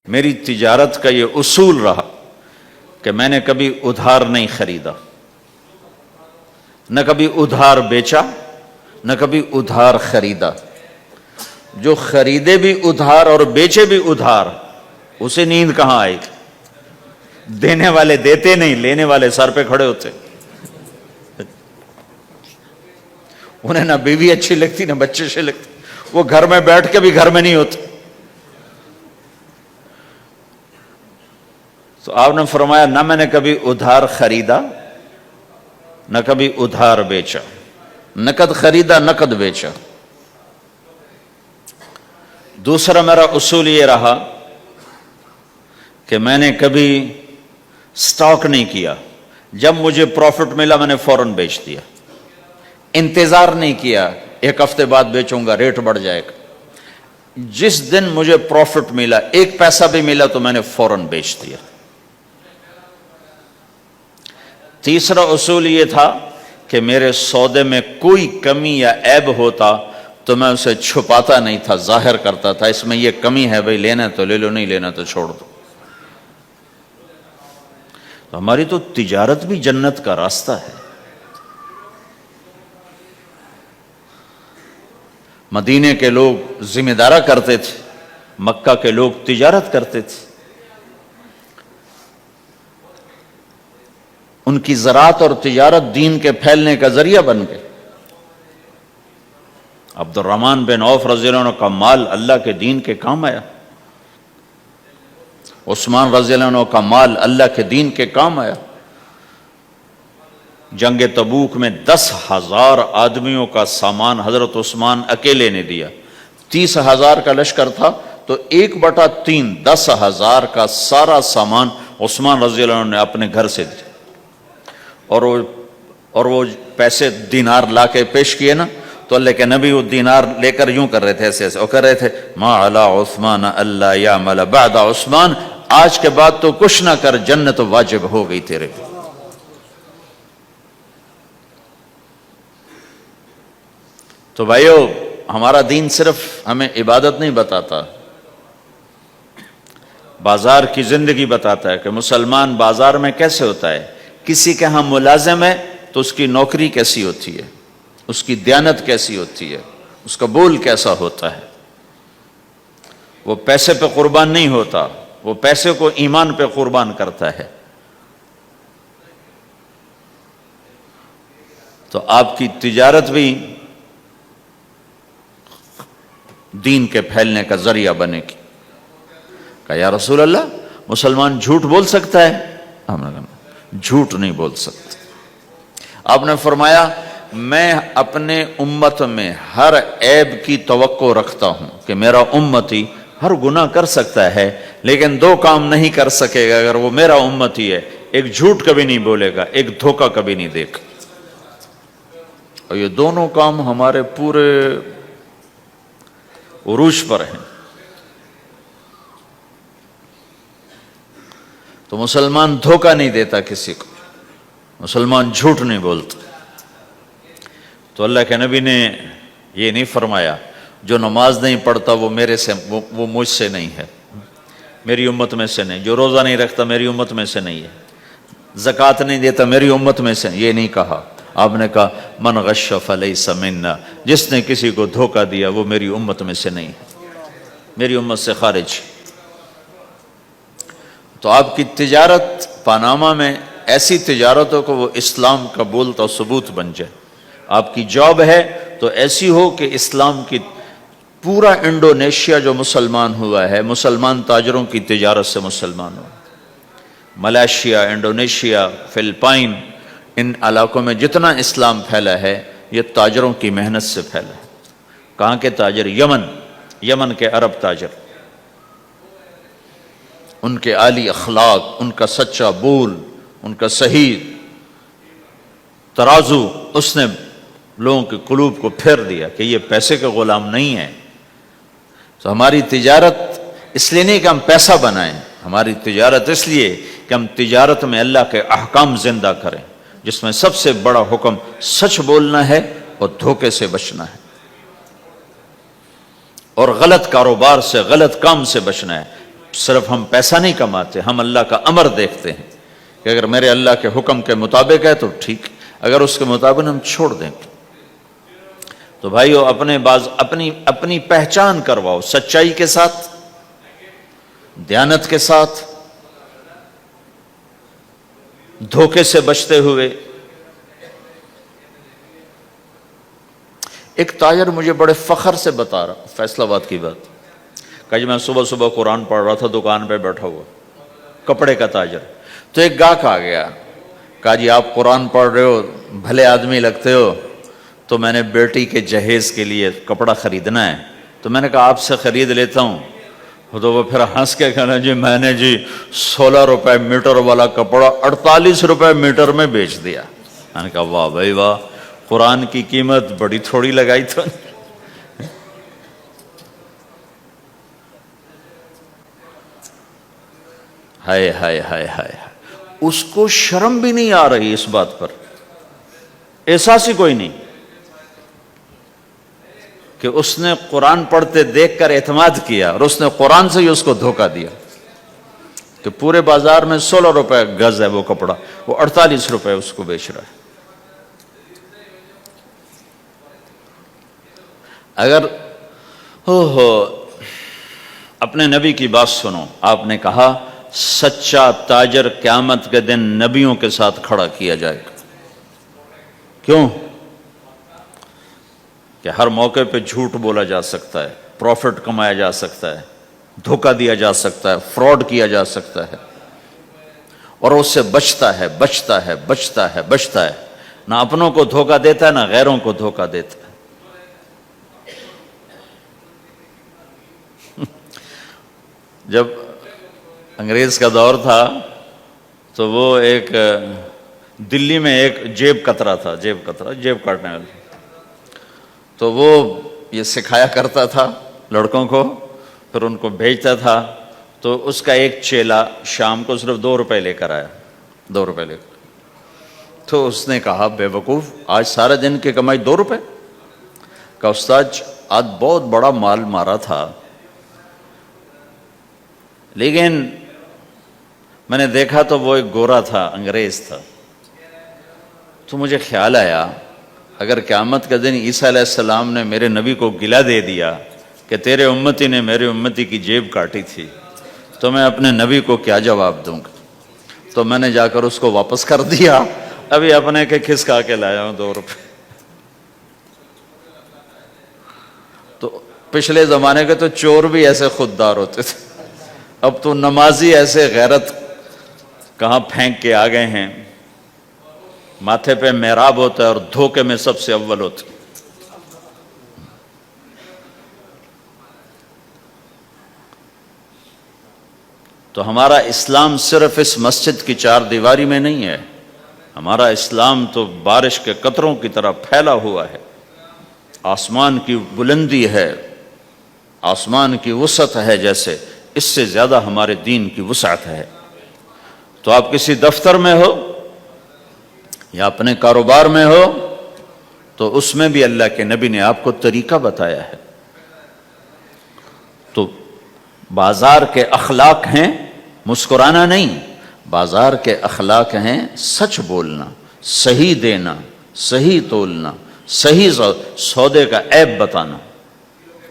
میری تجارت کا یہ اصول رہا کہ میں نے کبھی ادھار نہیں خریدا، نہ کبھی ادھار بیچا، نہ کبھی ادھار خریدا۔ جو خریدے بھی ادھار اور بیچے بھی ادھار، اسے نیند کہاں آئے گی؟ دینے والے دیتے نہیں، لینے والے سر پہ کھڑے ہوتے۔ انہیں نہ بیوی اچھی لگتی نہ بچے اچھے لگتے، وہ گھر میں بیٹھ کے بھی گھر میں نہیں ہوتے۔ تو آپ نے فرمایا نہ میں نے کبھی ادھار خریدا نہ کبھی ادھار بیچا، نقد خریدا نقد بیچا۔ دوسرا میرا اصول یہ رہا کہ میں نے کبھی سٹاک نہیں کیا، جب مجھے پروفٹ ملا میں نے فوراً بیچ دیا، انتظار نہیں کیا ایک ہفتے بعد بیچوں گا ریٹ بڑھ جائے گا۔ جس دن مجھے پروفٹ ملا، ایک پیسہ بھی ملا تو میں نے فوراً بیچ دیا۔ تیسرا اصول یہ تھا کہ میرے سودے میں کوئی کمی یا عیب ہوتا تو میں اسے چھپاتا نہیں تھا، ظاہر کرتا تھا، اس میں یہ کمی ہے بھائی، لینا تو لے لو، نہیں لینا تو چھوڑ دو۔ تو ہماری تو تجارت بھی جنت کا راستہ ہے۔ مدینے کے لوگ ذمہ دارا کرتے تھے، مکہ کے لوگ تجارت کرتے تھے۔ ان کی زراعت اور تجارت دین کے پھیلنے کا ذریعہ بن گئے۔ عبد الرحمن بن عوف رضی اللہ عنہ کا مال اللہ کے دین کے کام آیا، عثمان رضی اللہ عنہ کا مال اللہ کے دین کے کام آیا۔ جنگ تبوک میں 10,000 آدمیوں کا سامان حضرت عثمان اکیلے نے دیا۔ 30,000 کا لشکر تھا تو 1/3 10,000 کا سارا سامان عثمان رضی اللہ عنہ نے اپنے گھر سے دیا۔ اور وہ پیسے دینار لا کے پیش کیے نا، تو اللہ کے نبی وہ دینار لے کر یوں کر رہے تھے، ایسے ایسے، اور کر رہے تھے ما علی عثمان اللہ یعمل بعد عثمان، آج کے بعد تو کچھ نہ کر، جنت واجب ہو گئی تیرے۔ تو بھائیو، ہمارا دین صرف ہمیں عبادت نہیں بتاتا، بازار کی زندگی بتاتا ہے کہ مسلمان بازار میں کیسے ہوتا ہے۔ کسی کے ہاں ملازم ہے تو اس کی نوکری کیسی ہوتی ہے، اس کی دیانت کیسی ہوتی ہے، اس کا بول کیسا ہوتا ہے۔ وہ پیسے پہ قربان نہیں ہوتا، وہ پیسے کو ایمان پہ قربان کرتا ہے۔ تو آپ کی تجارت بھی دین کے پھیلنے کا ذریعہ بنے گی۔ کہا یا رسول اللہ، مسلمان جھوٹ بول سکتا ہے؟ ہم نے کہا جھوٹ نہیں بول سکتا۔ آپ نے فرمایا میں اپنے امت میں ہر عیب کی توقع رکھتا ہوں کہ میرا امتی ہر گناہ کر سکتا ہے لیکن 2 کام نہیں کر سکے گا اگر وہ میرا امتی ہے، ایک جھوٹ کبھی نہیں بولے گا، ایک دھوکہ کبھی نہیں دے گا۔ اور یہ دونوں کام ہمارے پورے عروج پر ہیں۔ تو مسلمان دھوکہ نہیں دیتا کسی کو، مسلمان جھوٹ نہیں بولتا۔ تو اللہ کے نبی نے یہ نہیں فرمایا جو نماز نہیں پڑھتا وہ میرے سے، وہ مجھ سے نہیں ہے، میری امت میں سے نہیں، جو روزہ نہیں رکھتا میری امت میں سے نہیں ہے، زکوٰۃ نہیں دیتا میری امت میں سے، یہ نہیں کہا۔ آپ نے کہا من غش فلیس منا، جس نے کسی کو دھوکہ دیا وہ میری امت میں سے نہیں ہے، میری امت سے خارج۔ تو آپ کی تجارت پاناما میں ایسی تجارت ہو کہ وہ اسلام کا بولتا ثبوت بن جائے۔ آپ کی جاب ہے تو ایسی ہو کہ اسلام کی پورا انڈونیشیا جو مسلمان ہوا ہے، مسلمان تاجروں کی تجارت سے مسلمان ہوا۔ ملائیشیا، انڈونیشیا، فلپائن، ان علاقوں میں جتنا اسلام پھیلا ہے یہ تاجروں کی محنت سے پھیلا ہے۔ کہاں کے تاجر؟ یمن کے عرب تاجر، ان کے عالی اخلاق، ان کا سچا بول، ان کا صحیح ترازو، اس نے لوگوں کے قلوب کو پھیر دیا کہ یہ پیسے کے غلام نہیں ہیں۔ تو ہماری تجارت اس لیے نہیں کہ ہم پیسہ بنائیں، ہماری تجارت اس لیے کہ ہم تجارت میں اللہ کے احکام زندہ کریں، جس میں سب سے بڑا حکم سچ بولنا ہے اور دھوکے سے بچنا ہے، اور غلط کاروبار سے، غلط کام سے بچنا ہے۔ صرف ہم پیسہ نہیں کماتے، ہم اللہ کا امر دیکھتے ہیں کہ اگر میرے اللہ کے حکم کے مطابق ہے تو ٹھیک، اگر اس کے مطابق ہم چھوڑ دیں گے۔ تو بھائیو اپنی پہچان کرواؤ سچائی کے ساتھ، دیانت کے ساتھ، دھوکے سے بچتے ہوئے۔ ایک تاجر مجھے بڑے فخر سے بتا رہا، فیصل آباد کی بات، کہ جی میں صبح صبح قرآن پڑھ رہا تھا دکان پہ بیٹھا ہوا، کپڑے کا تاجر، تو ایک گاہک آ گیا، کہا جی آپ قرآن پڑھ رہے ہو، بھلے آدمی لگتے ہو، تو میں نے بیٹی کے جہیز کے لیے کپڑا خریدنا ہے، تو میں نے کہا آپ سے خرید لیتا ہوں۔ تو وہ پھر ہنس کے کہنا جی میں نے 16 روپے میٹر والا کپڑا 48 روپے میٹر میں بیچ دیا۔ میں نے کہا واہ بھائی واہ، قرآن کی قیمت بڑی تھوڑی لگائی تو۔ ہائے ہائے ہائے ہائے، اس کو شرم بھی نہیں آ رہی اس بات پر، احساس ہی کوئی نہیں کہ اس نے قرآن پڑھتے دیکھ کر اعتماد کیا، اور اس نے قرآن سے ہی اس کو دھوکہ دیا کہ پورے بازار میں 16 روپے گز ہے وہ کپڑا، وہ 48 روپے اس کو بیچ رہا ہے۔ اگر اپنے نبی کی بات سنو، آپ نے کہا سچا تاجر قیامت کے دن نبیوں کے ساتھ کھڑا کیا جائے گا۔ کیوں؟ کہ ہر موقع پہ جھوٹ بولا جا سکتا ہے، پروفٹ کمایا جا سکتا ہے، دھوکہ دیا جا سکتا ہے، فراڈ کیا جا سکتا ہے، اور اس سے بچتا ہے بچتا ہے بچتا ہے بچتا ہے، نہ اپنوں کو دھوکہ دیتا ہے نہ غیروں کو دھوکہ دیتا ہے۔ جب انگریز کا دور تھا تو وہ ایک دلی میں ایک جیب کترا تھا، جیب کاٹنے والا، تو وہ یہ سکھایا کرتا تھا لڑکوں کو، پھر ان کو بھیجتا تھا، تو اس کا ایک چیلا شام کو صرف 2 روپے لے کر آیا، 2 روپے لے کر، تو اس نے کہا بے وقوف آج سارے دن کی کمائی 2 روپے؟ کہا استاد آج بہت بڑا مال مارا تھا، لیکن میں نے دیکھا تو وہ ایک گورا تھا، انگریز تھا، تو مجھے خیال آیا اگر قیامت کا دن عیسیٰ علیہ السلام نے میرے نبی کو گلہ دے دیا کہ تیرے امتی نے میرے امتی کی جیب کاٹی تھی، تو میں اپنے نبی کو کیا جواب دوں گا؟ تو میں نے جا کر اس کو واپس کر دیا، ابھی اپنے کے کھسکا کے لایا ہوں 2 روپے۔ تو پچھلے زمانے کے تو چور بھی ایسے خوددار ہوتے تھے، اب تو نمازی ایسے غیرت کہاں پھینک کے آ گئے ہیں، ماتھے پہ محراب ہوتا ہے اور دھوکے میں سب سے اول ہوتا ہے۔ تو ہمارا اسلام صرف اس مسجد کی 4 دیواری میں نہیں ہے، ہمارا اسلام تو بارش کے قطروں کی طرح پھیلا ہوا ہے، آسمان کی بلندی ہے، آسمان کی وسعت ہے، جیسے اس سے زیادہ ہمارے دین کی وسعت ہے۔ تو آپ کسی دفتر میں ہو یا اپنے کاروبار میں ہو تو اس میں بھی اللہ کے نبی نے آپ کو طریقہ بتایا ہے۔ تو بازار کے اخلاق ہیں مسکرانا نہیں، بازار کے اخلاق ہیں سچ بولنا، صحیح دینا، صحیح تولنا، صحیح سودے کا عیب بتانا۔